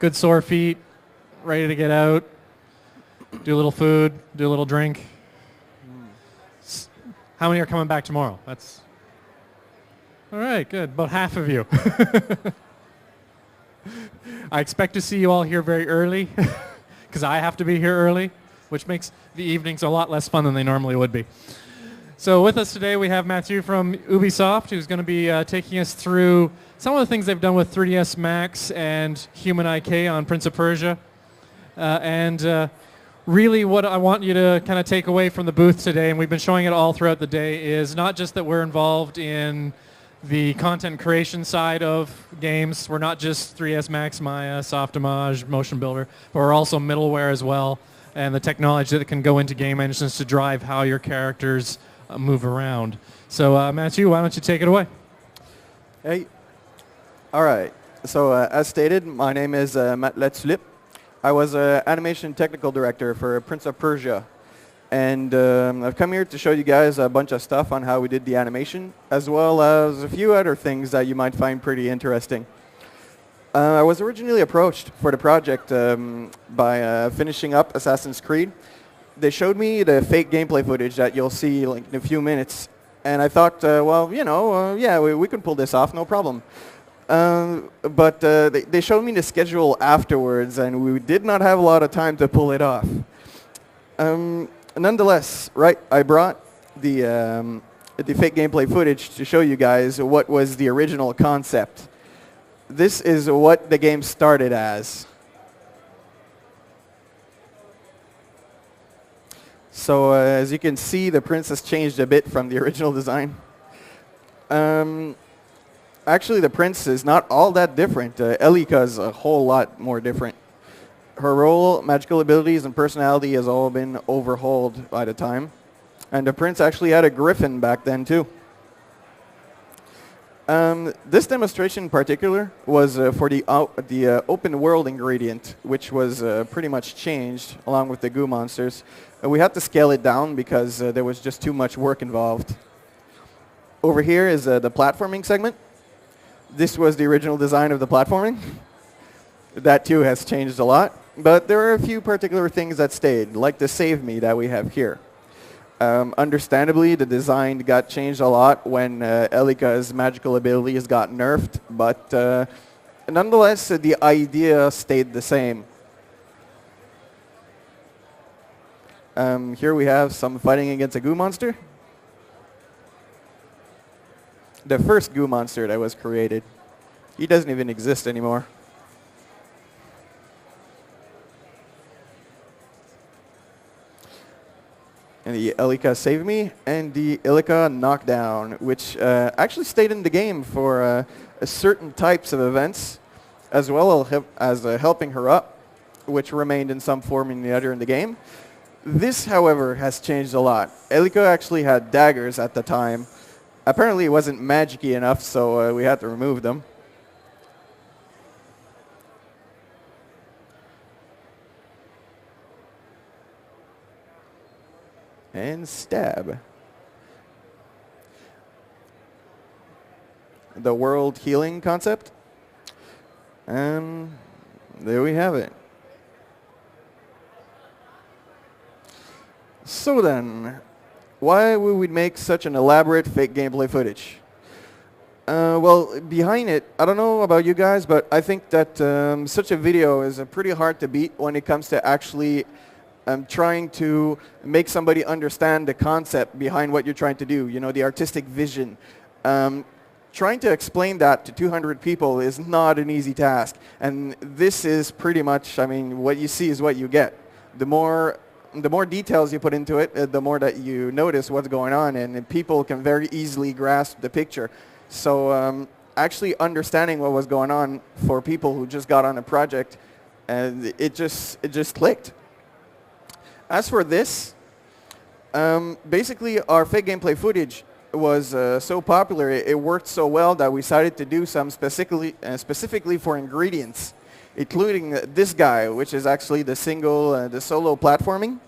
good sore feet, ready to get out, do a little food, do a little drink. How many are coming back tomorrow? That's all right, good. About half of you. I expect to see you all here very early because I have to be here early, which makes the evenings a lot less fun than they normally would be. So with us today we have Matthew from Ubisoft, who's going to be taking us through some of the things they've done with 3ds Max and Human IK on Prince of Persia. Really what I want you to kind of take away from the booth today, and we've been showing it all throughout the day, is not just that we're involved in the content creation side of games. We're not just 3ds Max, Maya, Softimage, Motion Builder, but we're also middleware as well, and the technology that can go into game engines to drive how your characters move around. So Matthew, why don't you take it away? Hey. All right. So as stated, my name is Matt Letsulip. I was animation technical director for Prince of Persia. And I've come here to show you guys a bunch of stuff on how we did the animation, as well as a few other things that you might find pretty interesting. I was originally approached for the project by finishing up Assassin's Creed. They showed me the fake gameplay footage that you'll see like, in a few minutes. And I thought, well, you know, yeah, we can pull this off, no problem. But they showed me the schedule afterwards, and we did not have a lot of time to pull it off. Nonetheless, right, I brought the fake gameplay footage to show you guys what was the original concept. This is what the game started as. So as you can see, the prince has changed a bit from the original design. Actually, the prince is not all that different. Elika is a whole lot more different. Her role, magical abilities, and personality has all been overhauled by the time. And the prince actually had a griffin back then, too. This demonstration in particular was for the open world ingredient, which was pretty much changed along with the goo monsters. We had to scale it down because there was just too much work involved. Over here is the platforming segment. This was the original design of the platforming. That too has changed a lot, but there are a few particular things that stayed, like the save me that we have here. Understandably, the design got changed a lot when Elika's magical abilities got nerfed, but nonetheless, the idea stayed the same. Here we have some fighting against a goo monster. The first goo monster that was created. He doesn't even exist anymore. And the Elika Save Me and the Elika Knockdown, which actually stayed in the game for certain types of events, as well as helping her up, which remained in some form or the other in the game. This, however, has changed a lot. Elika actually had daggers at the time. Apparently it wasn't magic-y enough, so we had to remove them. And stab. The world healing concept. And there we have it. So then, why would we make such an elaborate fake gameplay footage? Well, behind it, I don't know about you guys, but I think that such a video is pretty hard to beat when it comes to actually trying to make somebody understand the concept behind what you're trying to do, you know, the artistic vision. Trying to explain that to 200 people is not an easy task. And this is pretty much, I mean, what you see is what you get. The more details you put into it, the more that you notice what's going on, and people can very easily grasp the picture. So actually understanding what was going on for people who just got on a project, it just clicked. As for this, basically our fake gameplay footage was so popular, it worked so well that we decided to do some specifically for ingredients, including this guy, which is actually the solo platforming.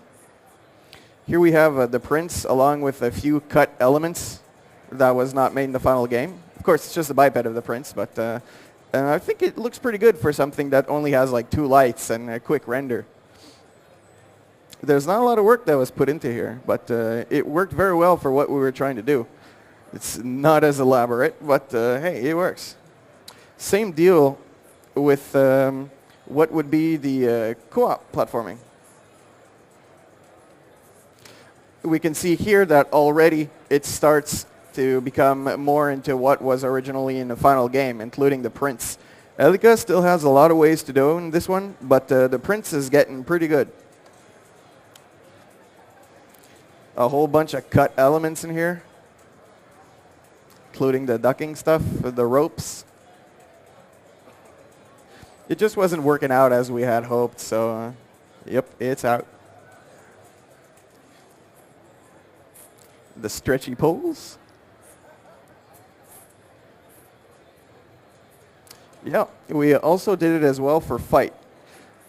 Here we have the prince along with a few cut elements that was not made in the final game. Of course, it's just a biped of the prince, but I think it looks pretty good for something that only has like 2 lights and a quick render. There's not a lot of work that was put into here, but it worked very well for what we were trying to do. It's not as elaborate, but hey, it works. Same deal with what would be the co-op platforming. We can see here that already it starts to become more into what was originally in the final game, including the prints. Elika still has a lot of ways to do in this one, but the prints is getting pretty good. A whole bunch of cut elements in here, including the ducking stuff, the ropes. It just wasn't working out as we had hoped, so yep, it's out. The stretchy poles. Yeah, we also did it as well for fight,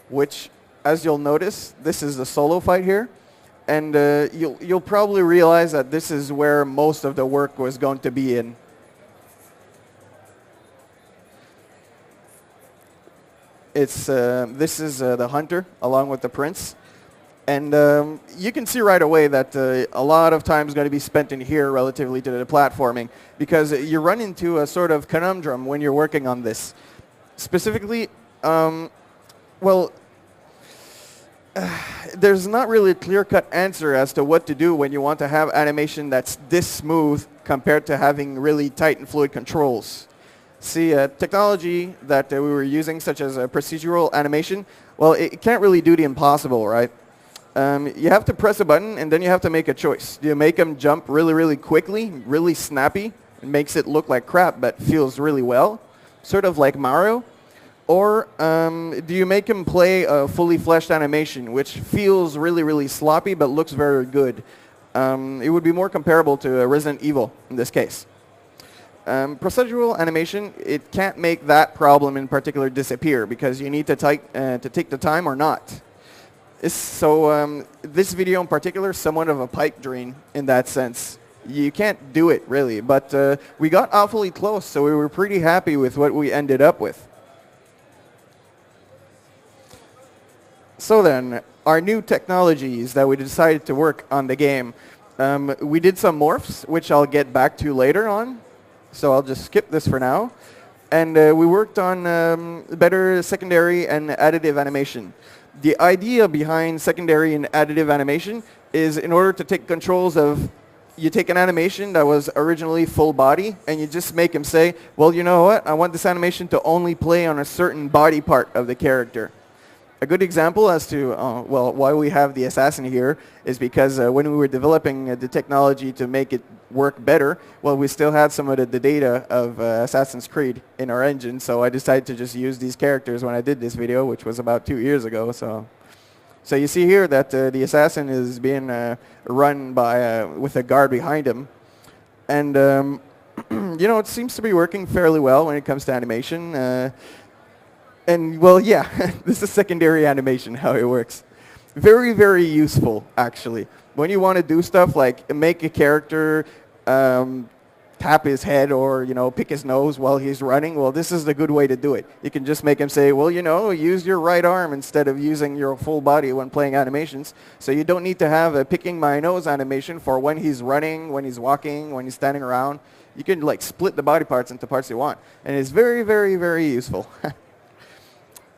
which, as you'll notice, this is the solo fight here, and you'll probably realize that this is where most of the work was going to be in. It's this is the hunter along with the prince. And you can see right away that a lot of time is going to be spent in here relatively to the platforming, because you run into a sort of conundrum when you're working on this. Specifically, there's not really a clear-cut answer as to what to do when you want to have animation that's this smooth compared to having really tight and fluid controls. See, technology that we were using, such as procedural animation, well, it can't really do the impossible, right? You have to press a button, and then you have to make a choice. Do you make them jump really, really quickly, really snappy? It makes it look like crap, but feels really well, sort of like Mario. Or do you make him play a fully fleshed animation, which feels really, really sloppy, but looks very good? It would be more comparable to Resident Evil in this case. Procedural animation, it can't make that problem in particular disappear, because you need to take the time or not. So this video in particular is somewhat of a pipe dream in that sense. You can't do it really, but we got awfully close, so we were pretty happy with what we ended up with. So then, our new technologies that we decided to work on the game. We did some morphs, which I'll get back to later on, so I'll just skip this for now. And we worked on better secondary and additive animation. The idea behind secondary and additive animation is in order to take controls of, you take an animation that was originally full body and you just make him say, well, you know what, I want this animation to only play on a certain body part of the character. A good example as to, well, why we have the assassin here is because when we were developing the technology to make it work better, well, we still had some of the data of Assassin's Creed in our engine, so I decided to just use these characters when I did this video, which was about 2 years ago. So you see here that the assassin is being run by with a guard behind him, and you know, it seems to be working fairly well when it comes to animation. And well, yeah, this is secondary animation, how it works. Very, very useful, actually. When you want to do stuff like make a character tap his head or, you know, pick his nose while he's running, well, this is the good way to do it. You can just make him say, well, you know, use your right arm instead of using your full body when playing animations. So you don't need to have a picking my nose animation for when he's running, when he's walking, when he's standing around. You can, like, split the body parts into parts you want. And it's very, very, very useful.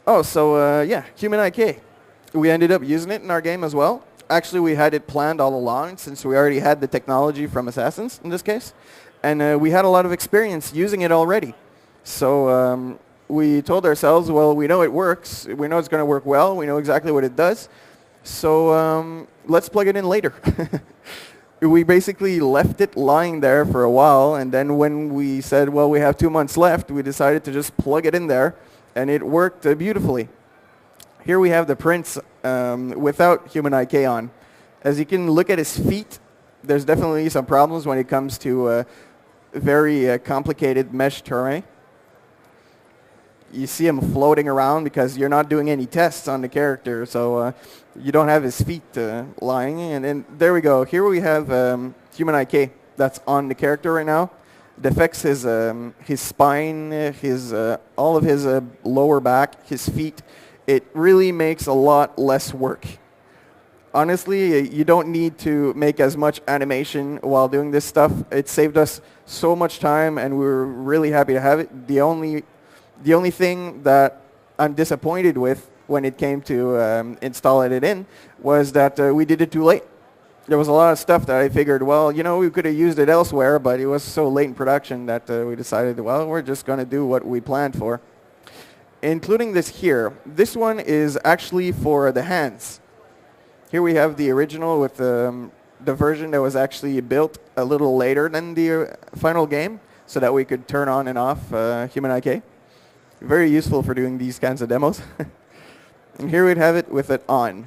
Oh, so yeah, Human IK. We ended up using it in our game as well. Actually, we had it planned all along since we already had the technology from Assassins in this case. And we had a lot of experience using it already. So we told ourselves, well, we know it works. We know it's going to work well. We know exactly what it does. So let's plug it in later. We basically left it lying there for a while. And then when we said, well, we have 2 months left, we decided to just plug it in there. And it worked beautifully. Here we have the prince without Human IK on. As you can look at his feet, there's definitely some problems when it comes to very complicated mesh terrain. You see him floating around because you're not doing any tests on the character, so you don't have his feet lying. And then there we go. Here we have Human IK that's on the character right now. It affects his spine, all of his lower back, his feet. It really makes a lot less work. Honestly, you don't need to make as much animation while doing this stuff. It saved us so much time, and we were really happy to have it. The only thing that I'm disappointed with when it came to installing it in was that we did it too late. There was a lot of stuff that I figured, well, you know, we could have used it elsewhere, but it was so late in production that we decided, well, we're just going to do what we planned for. Including this here. This one is actually for the hands. Here we have the original with the version that was actually built a little later than the final game, so that we could turn on and off Human IK. Very useful for doing these kinds of demos. And here we'd have it with it on.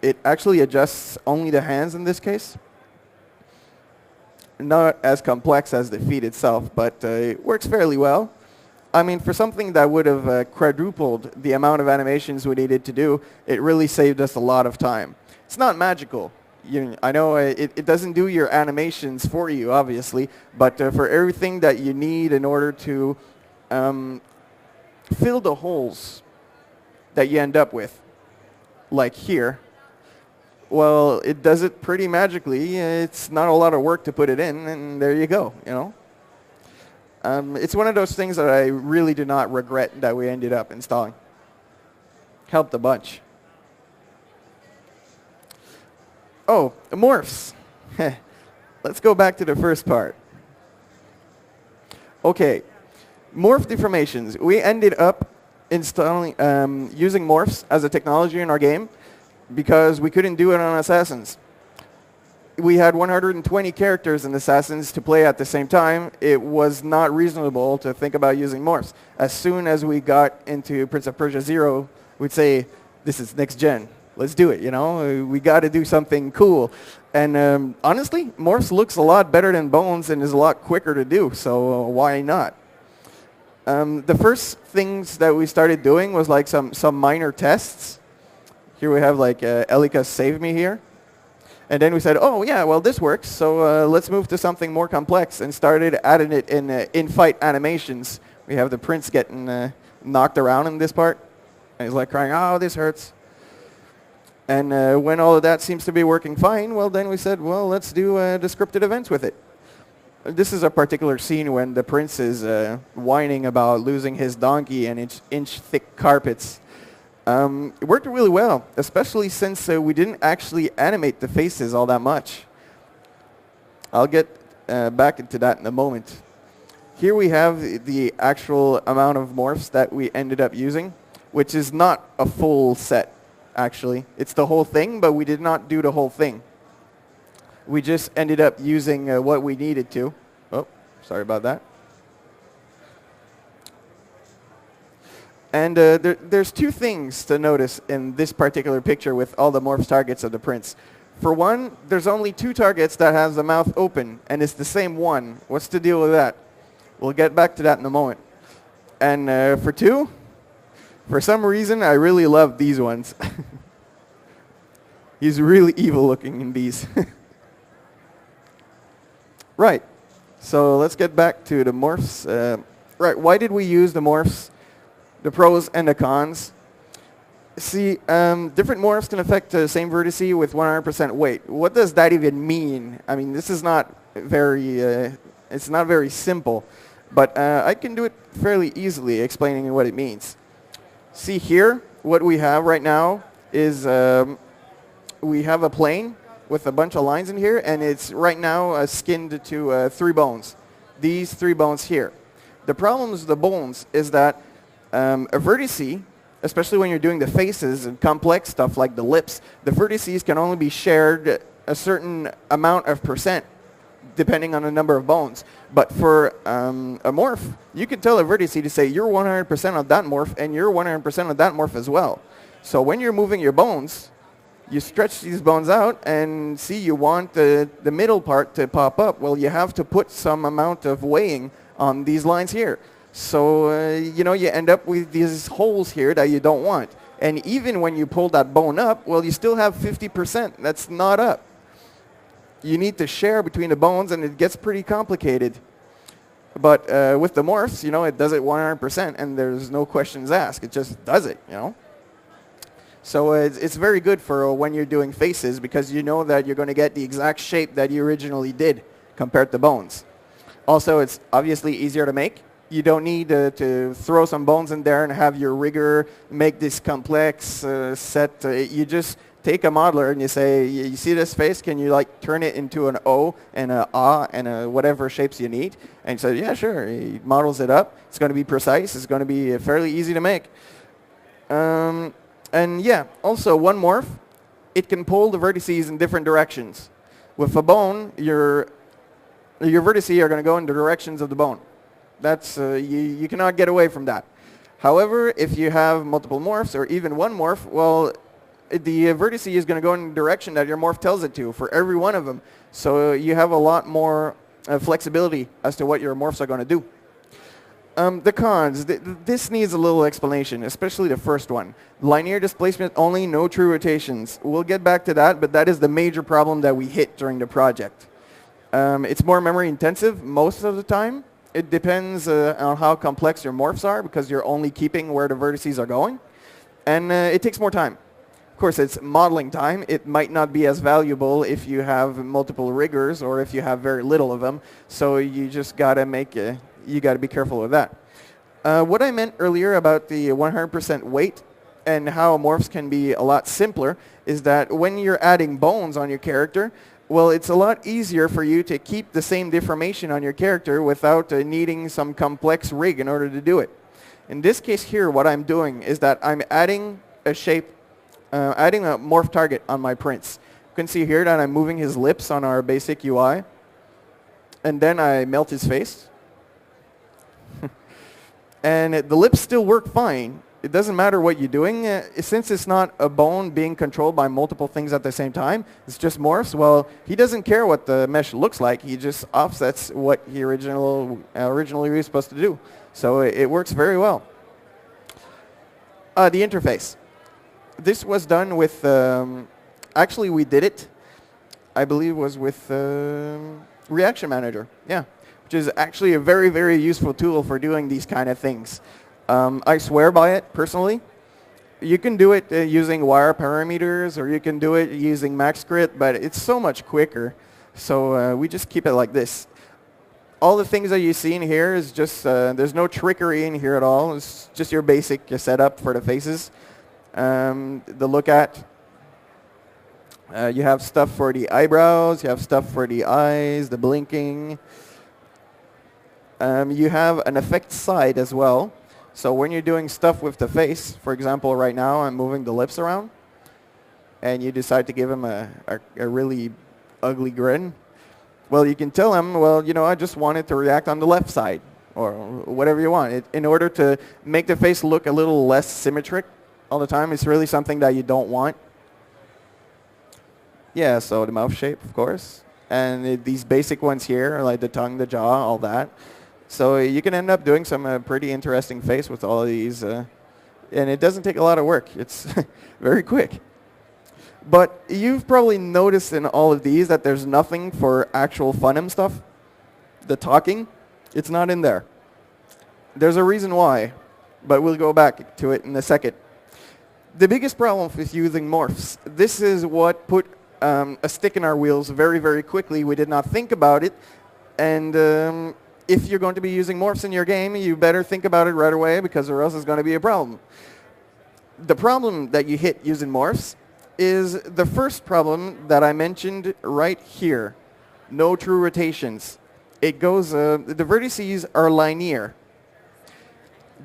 It actually adjusts only the hands in this case. Not as complex as the feet itself, but it works fairly well. I mean, for something that would have quadrupled the amount of animations we needed to do, it really saved us a lot of time. It's not magical. I know it doesn't do your animations for you, obviously, but for everything that you need in order to fill the holes that you end up with, like here, well, it does it pretty magically. It's not a lot of work to put it in, and there you go, you know. It's one of those things that I really do not regret that we ended up installing. Helped a bunch. Oh, morphs. Let's go back to the first part. Okay, morph deformations. We ended up installing, using morphs as a technology in our game because we couldn't do it on Assassins. We had 120 characters in Assassins to play at the same time. It was not reasonable to think about using morphs. As soon as we got into Prince of Persia 0, we'd say, this is next gen. Let's do it, you know? We got to do something cool. And honestly, morphs looks a lot better than bones and is a lot quicker to do, so why not? The first things that we started doing was like some minor tests. Here we have like Elika Save Me here. And then we said, oh yeah, well this works, so let's move to something more complex, and started adding it in in-fight animations. We have the prince getting knocked around in this part. And he's like crying, oh, this hurts. And when all of that seems to be working fine, well then we said, well, let's do the scripted events with it. This is a particular scene when the prince is whining about losing his donkey and inch-thick carpets. It worked really well, especially since we didn't actually animate the faces all that much. I'll get back into that in a moment. Here we have the actual amount of morphs that we ended up using, which is not a full set, actually. It's the whole thing, but we did not do the whole thing. We just ended up using what we needed to. Oh, sorry about that. And there's two things to notice in this particular picture with all the morphs targets of the prince. For one, there's only 2 targets that has the mouth open, and it's the same one. What's the deal with that? We'll get back to that in a moment. And for 2, for some reason, I really love these ones. He's really evil looking in these. Right. So let's get back to the morphs. Right. Why did we use the morphs? The pros and the cons. See, different morphs can affect the same vertice with 100% weight. What does that even mean? I mean, this is not very, it's not very simple, but I can do it fairly easily explaining what it means. See here, what we have right now is we have a plane with a bunch of lines in here, and it's right now skinned to 3 bones. These 3 bones here. The problem with the bones is that a vertice, especially when you're doing the faces and complex stuff like the lips, the vertices can only be shared a certain amount of percent depending on the number of bones. But for a morph, you can tell a vertice to say you're 100% of that morph and you're 100% of that morph as well. So when you're moving your bones, you stretch these bones out and see you want the middle part to pop up. Well, you have to put some amount of weighing on these lines here. So, you know, you end up with these holes here that you don't want. And even when you pull that bone up, well, you still have 50%. That's not up. You need to share between the bones, and it gets pretty complicated. But with the morphs, you know, it does it 100%, and there's no questions asked. It just does it, you know. So it's very good for when you're doing faces, because you know that you're going to get the exact shape that you originally did compared to bones. Also, it's obviously easier to make. You don't need to throw some bones in there and have your rigger make this complex set. You just take a modeler and you say, you see this face? Can you like turn it into an O and a A and a whatever shapes you need? And he said, yeah, sure. He models it up. It's going to be precise. It's going to be fairly easy to make. And yeah, also one morph, it can pull the vertices in different directions. With a bone, your vertices are going to go in the directions of the bone. That's you cannot get away from that. However, if you have multiple morphs or even one morph, well, the vertice is going to go in the direction that your morph tells it to for every one of them. So you have a lot more flexibility as to what your morphs are going to do. The cons, this needs a little explanation, especially the first one. Linear displacement only, no true rotations. We'll get back to that, but that is the major problem that we hit during the project. It's more memory intensive most of the time. It depends on how complex your morphs are, because you're only keeping where the vertices are going. And it takes more time. Of course, it's modeling time. It might not be as valuable if you have multiple riggers or if you have very little of them. So you just got to you got to be careful with that. What I meant earlier about the 100% weight and how morphs can be a lot simpler is that when you're adding bones on your character, well, it's a lot easier for you to keep the same deformation on your character without needing some complex rig in order to do it. In this case here, what I'm doing is that I'm adding a shape, adding a morph target on my prints. You can see here that I'm moving his lips on our basic UI, and then I melt his face. And the lips still work fine. It doesn't matter what you're doing. Since it's not a bone being controlled by multiple things at the same time, it's just morphs. Well, he doesn't care what the mesh looks like. He just offsets what he originally was supposed to do. So it works very well. The interface. This was done with, actually we did it, I believe it was with Reaction Manager. Yeah, which is actually a very, very useful tool for doing these kind of things. I swear by it, personally. You can do it using wire parameters, or you can do it using MaxScript, but it's so much quicker. So we just keep it like this. All the things that you see in here is just, there's no trickery in here at all. It's just your basic setup for the faces. The look at. You have stuff for the eyebrows, you have stuff for the eyes, the blinking. You have an effect side as well. So when you're doing stuff with the face, for example, right now I'm moving the lips around, and you decide to give him a really ugly grin, well, you can tell him, well, you know, I just want it to react on the left side, or whatever you want. In order to make the face look a little less symmetric all the time, it's really something that you don't want. Yeah, so the mouth shape, of course, and these basic ones here, like the tongue, the jaw, all that. So you can end up doing some pretty interesting face with all of these, and it doesn't take a lot of work. It's very quick. But you've probably noticed in all of these that there's nothing for actual funim stuff. The talking, it's not in there. There's a reason why, but we'll go back to it in a second. The biggest problem with using morphs, this is what put a stick in our wheels very, very quickly. We did not think about it, and if you're going to be using morphs in your game, you better think about it right away, because or else it's going to be a problem. The problem that you hit using morphs is the first problem that I mentioned right here. No true rotations. It goes, the vertices are linear.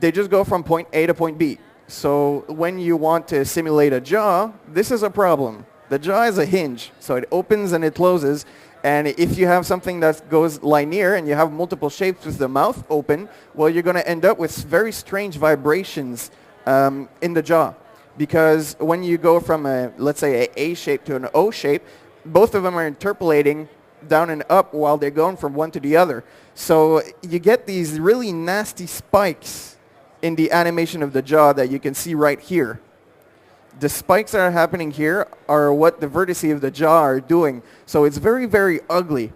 They just go from point A to point B. So when you want to simulate a jaw, this is a problem. The jaw is a hinge, so it opens and it closes. And if you have something that goes linear and you have multiple shapes with the mouth open, well, you're going to end up with very strange vibrations in the jaw. Because when you go from, let's say, an A shape to an O shape, both of them are interpolating down and up while they're going from one to the other. So you get these really nasty spikes in the animation of the jaw that you can see right here. The spikes that are happening here are what the vertices of the jaw are doing. So it's very, very ugly.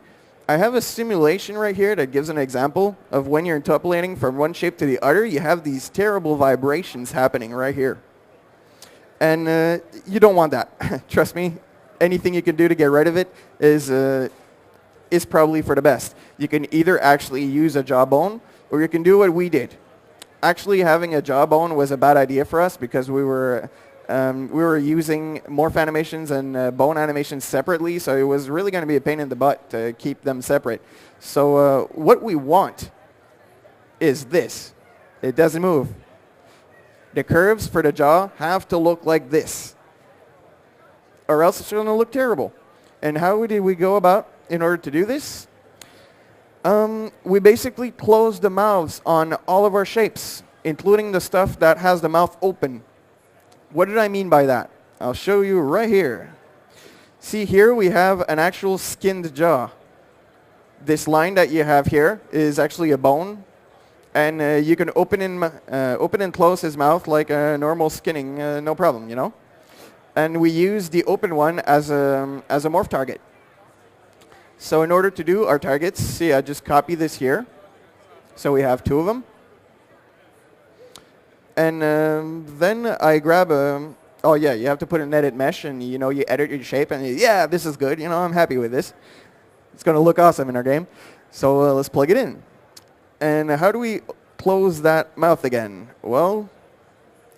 I have a simulation right here that gives an example of when you're interpolating from one shape to the other, you have these terrible vibrations happening right here. And you don't want that. Trust me, anything you can do to get rid of it is probably for the best. You can either actually use a jawbone, or you can do what we did. Actually, having a jawbone was a bad idea for us because we were using morph animations and bone animations separately, so it was really going to be a pain in the butt to keep them separate. So what we want is this. It doesn't move. The curves for the jaw have to look like this, or else it's going to look terrible. And how did we go about in order to do this? We basically closed the mouths on all of our shapes, including the stuff that has the mouth open. What did I mean by that? I'll show you right here. See, here we have an actual skinned jaw. This line that you have here is actually a bone, and you can open and close his mouth like a normal skinning, no problem, you know. And we use the open one as a morph target. So in order to do our targets, see, I just copy this here. So we have two of them. And then I grab oh yeah, you have to put an edit mesh, and you know, you edit your shape, and yeah, this is good. You know, I'm happy with this. It's going to look awesome in our game. So let's plug it in. And how do we close that mouth again? Well,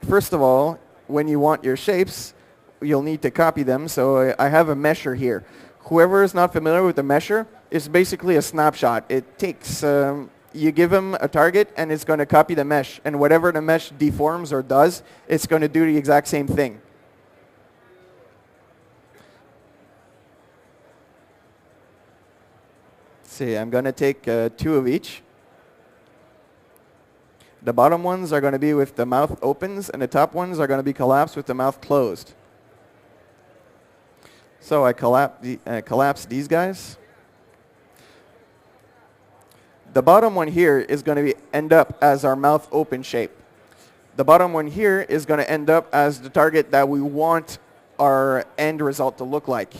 first of all, when you want your shapes, you'll need to copy them. So I have a mesher here. Whoever is not familiar with the mesher, it's basically a snapshot. It takes, you give them a target, and it's going to copy the mesh. And whatever the mesh deforms or does, it's going to do the exact same thing. See, I'm going to take two of each. The bottom ones are going to be with the mouth opens, and the top ones are going to be collapsed with the mouth closed. So I collapse these guys. The bottom one here is going to end up as our mouth open shape. The bottom one here is going to end up as the target that we want our end result to look like.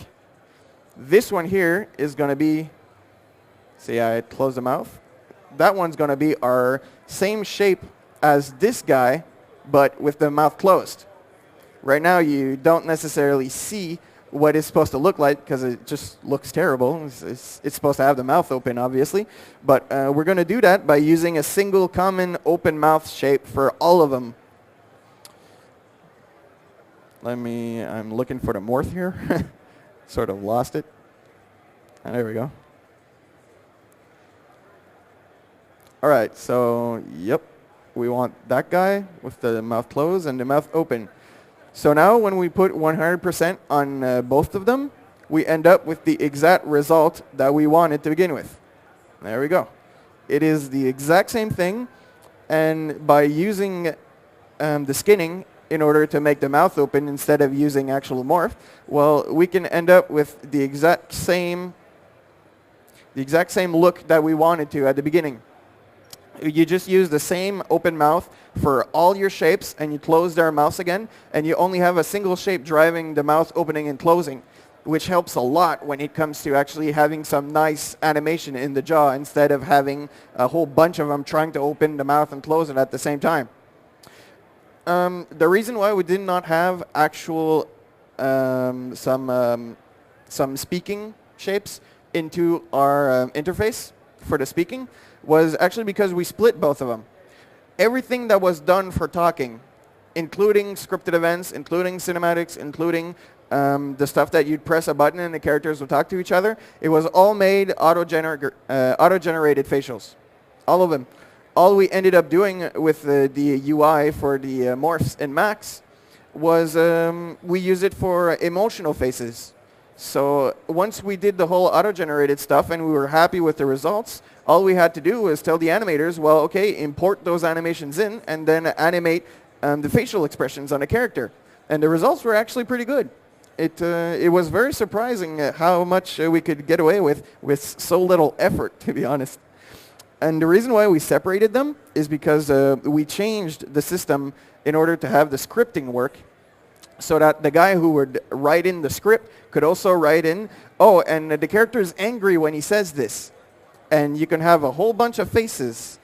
This one here is going to be, see, I close the mouth. That one's going to be our same shape as this guy, but with the mouth closed. Right now you don't necessarily see what it's supposed to look like because it just looks terrible. It's supposed to have the mouth open, obviously. But we're going to do that by using a single common open mouth shape for all of them. I'm looking for the morph here. Sort of lost it. And there we go. All right, so yep, we want that guy with the mouth closed and the mouth open. So now when we put 100% on both of them, we end up with the exact result that we wanted to begin with. There we go. It is the exact same thing, and by using the skinning in order to make the mouth open instead of using actual morph, well, we can end up with the exact same look that we wanted to at the beginning. You just use the same open mouth for all your shapes, and you close their mouths again, and you only have a single shape driving the mouth opening and closing, which helps a lot when it comes to actually having some nice animation in the jaw instead of having a whole bunch of them trying to open the mouth and close it at the same time. The reason why we did not have actual some speaking shapes into our interface for the speaking was actually because we split both of them. Everything that was done for talking, including scripted events, including cinematics, including the stuff that you'd press a button and the characters would talk to each other, it was all made auto-generated facials. All of them. All we ended up doing with the UI for the morphs in Max was we use it for emotional faces. So once we did the whole auto-generated stuff and we were happy with the results, all we had to do was tell the animators, well, okay, import those animations in and then animate the facial expressions on a character. And the results were actually pretty good. It was very surprising how much we could get away with so little effort, to be honest. And the reason why we separated them is because we changed the system in order to have the scripting work. so that the guy who would write in the script could also write in, oh, and the character is angry when he says this. And you can have a whole bunch of faces.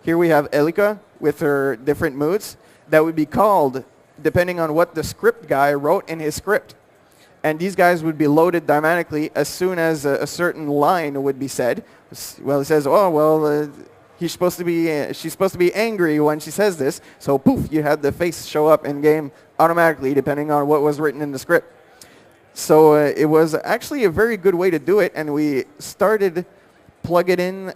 Here we have Elika with her different moods that would be called depending on what the script guy wrote in his script. And these guys would be loaded dynamically as soon as a certain line would be said. Well, it says, oh, well, she's supposed to be angry when she says this. So poof, you had the face show up in game automatically depending on what was written in the script. So it was actually a very good way to do it, and we started plugging in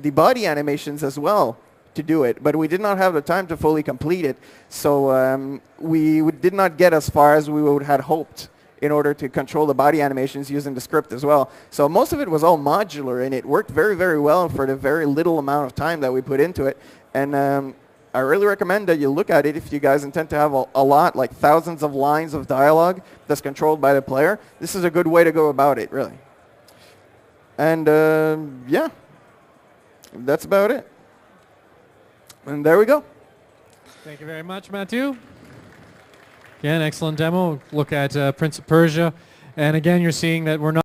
the body animations as well to do it, but we did not have the time to fully complete it. So we did not get as far as we would had hoped in order to control the body animations using the script as well. So most of it was all modular, and it worked very, very well for the very little amount of time that we put into it. And I really recommend that you look at it if you guys intend to have a lot, like thousands of lines of dialogue that's controlled by the player. This is a good way to go about it, really. And yeah, that's about it. And there we go. Thank you very much, Matthew. Again, excellent demo. Look at Prince of Persia. And again, you're seeing that we're not